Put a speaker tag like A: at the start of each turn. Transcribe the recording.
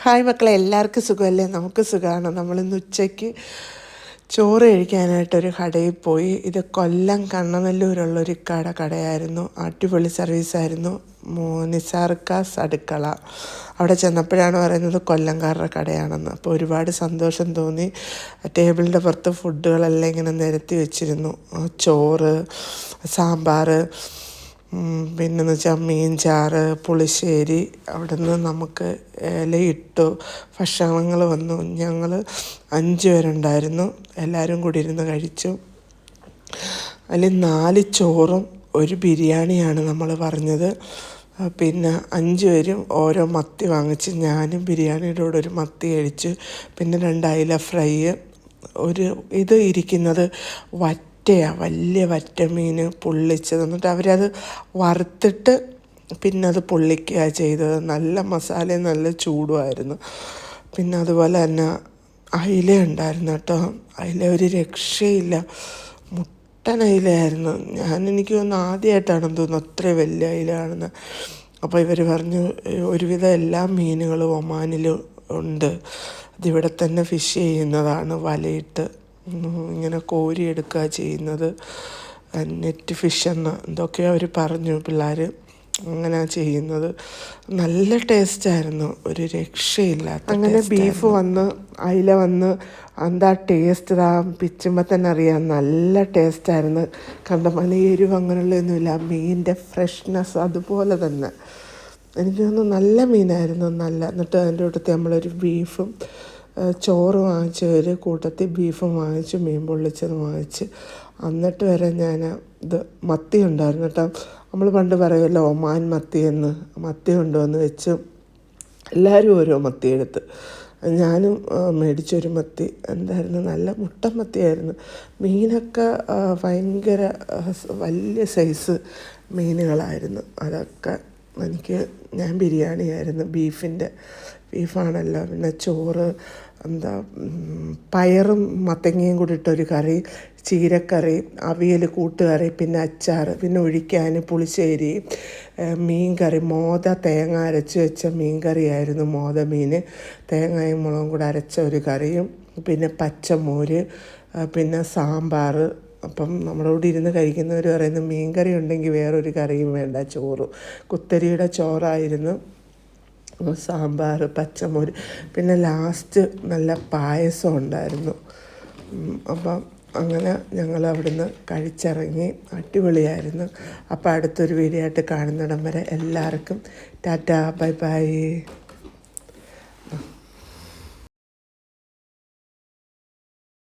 A: Hi മക്കളെ, എല്ലാവർക്കും സുഖമല്ലേ? നമുക്ക് സുഖമാണ്. നമ്മളിന്ന് ഉച്ചയ്ക്ക് ചോറ് കഴിക്കാനായിട്ടൊരു കടയിൽ പോയി. ഇത് കൊല്ലം കണ്ണനല്ലൂരുള്ളൊരു കടയായിരുന്നു. അടിപൊളി സർവീസായിരുന്നു. നിസാർക്കാസ് അടുക്കള. അവിടെ ചെന്നപ്പോഴാണ് പറയുന്നത് കൊല്ലംകാരുടെ കടയാണെന്ന്. അപ്പോൾ ഒരുപാട് സന്തോഷം തോന്നി. ടേബിളിൻ്റെ പുറത്ത് ഫുഡുകളെല്ലാം ഇങ്ങനെ നിരത്തി വെച്ചിരുന്നു. ചോറ്, സാമ്പാർ, പിന്നെന്ന് വെച്ചാൽ മീൻ ചാറ്, പുളിശ്ശേരി. അവിടെ നിന്ന് നമുക്ക് ഇലയിട്ടു, ഭക്ഷണങ്ങൾ വന്നു. ഞങ്ങൾ 5 പേരുണ്ടായിരുന്നു. എല്ലാവരും കൂടി ഇരുന്ന് കഴിച്ചു. അതിൽ 4 ചോറും 1 ബിരിയാണിയാണ് നമ്മൾ പറഞ്ഞത്. പിന്നെ 5 പേരും ഓരോ മത്തി വാങ്ങിച്ച്, ഞാനും ബിരിയാണിയുടെ കൂടെ ഒരു മത്തി കഴിച്ചു. പിന്നെ 2 അയില ഫ്രൈ. ഇത് ഇരിക്കുന്നത് വലിയ വറ്റമീൻ പൊള്ളിച്ചത്. എന്നിട്ട് അവരത് വറുത്തിട്ട് പിന്നെ അത് പൊള്ളിക്കുക ചെയ്തത്. നല്ല മസാലയും നല്ല ചൂടുമായിരുന്നു. പിന്നെ അതുപോലെ തന്നെ അയില ഉണ്ടായിരുന്നു കേട്ടോ. അയില ഒരു രക്ഷയില്ല, മുട്ടൻ അയിലയായിരുന്നു. എനിക്ക് തോന്നുന്നു ആദ്യമായിട്ടാണെന്ന് തോന്നുന്നു അത്ര വലിയ അയില കാണുന്നത്. അപ്പോൾ ഇവർ പറഞ്ഞു ഒരുവിധം എല്ലാ മീനുകളും ഒമാനിൽ ഉണ്ട്. അതിവിടെ തന്നെ ഫിഷ് ചെയ്യുന്നതാണ്, വലയിട്ട് ഇങ്ങനെ കോരിയെടുക്കുക ചെയ്യുന്നത്. നെറ്റ് ഫിഷ് എന്തൊക്കെയോ അവർ പറഞ്ഞു, പിള്ളേർ അങ്ങനെ ചെയ്യുന്നത്. നല്ല ടേസ്റ്റായിരുന്നു, ഒരു രക്ഷയില്ലാത്ത. അങ്ങനെ ബീഫ് വന്ന്, അയില വന്ന്, എന്താ ടേസ്റ്റ്, പിച്ചുമ്പോൾ തന്നെ അറിയാം, നല്ല ടേസ്റ്റായിരുന്നു. കണ്ടമാനം എരിവ് അങ്ങനെയുള്ളതൊന്നുമില്ല. മീനിൻ്റെ ഫ്രഷ്നെസ് അതുപോലെ തന്നെ. എനിക്ക് തോന്നുന്നു നല്ല മീനായിരുന്നു, നല്ല. എന്നിട്ട് അതിൻ്റെ കൂട്ടത്തിൽ നമ്മളൊരു ബീഫും ചോറ് വാങ്ങിച്ച്, ഒരു കൂട്ടത്തിൽ ബീഫും വാങ്ങിച്ച്, മീൻ പൊള്ളിച്ചത് വാങ്ങിച്ച്. എന്നിട്ട് വരെ ഞാൻ മത്തി ഉണ്ടായിരുന്നു കേട്ടോ. നമ്മൾ പണ്ട് പറയുമല്ലോ ഒമാൻ മത്തിയെന്ന്. മത്തി കൊണ്ടുവന്ന് വെച്ച് എല്ലാവരും ഓരോ മത്തി എടുത്ത്. ഞാനും മേടിച്ചൊരു മത്തി. എന്തായിരുന്നു, നല്ല മുട്ടൻ മത്തിയായിരുന്നു. മീനൊക്കെ ഭയങ്കര വലിയ സൈസ് മീനുകളായിരുന്നു. അതൊക്കെ ഞാൻ ബിരിയാണിയായിരുന്നു, ബീഫാണല്ലോ. പിന്നെ ചോറ്, പയറും മത്തങ്ങയും കൂടി ഇട്ടൊരു കറി, ചീരക്കറി, അവിയൽ, കൂട്ടുകറി, പിന്നെ അച്ചാർ, പിന്നെ ഒഴിക്കാൻ പുളിശ്ശേരി, മീൻ കറി, തേങ്ങ അരച്ച് വെച്ച മീൻ കറിയായിരുന്നു. മീൻ തേങ്ങയും മുളകും കൂടെ അരച്ച ഒരു കറിയും, പിന്നെ പച്ചമോര്, പിന്നെ സാമ്പാർ. അപ്പം നമ്മുടെ കൂടെ ഇരുന്ന് കഴിക്കുന്നവർ പറയുന്നത് മീൻ കറി ഉണ്ടെങ്കിൽ വേറൊരു കറിയും വേണ്ട, കുത്തരിയുടെ ചോറായിരുന്നു, സാമ്പാർ, പച്ചമോര്, പിന്നെ ലാസ്റ്റ് നല്ല പായസം ഉണ്ടായിരുന്നു. അപ്പം അങ്ങനെ ഞങ്ങൾ അവിടുന്ന് കഴിച്ചിറങ്ങി. അടിപൊളിയായിരുന്നു. അപ്പോൾ അടുത്തൊരു വീഡിയോ ആയിട്ട് കാണുന്നിടം വരെ എല്ലാവർക്കും ടാറ്റാ, ബൈ ബൈ.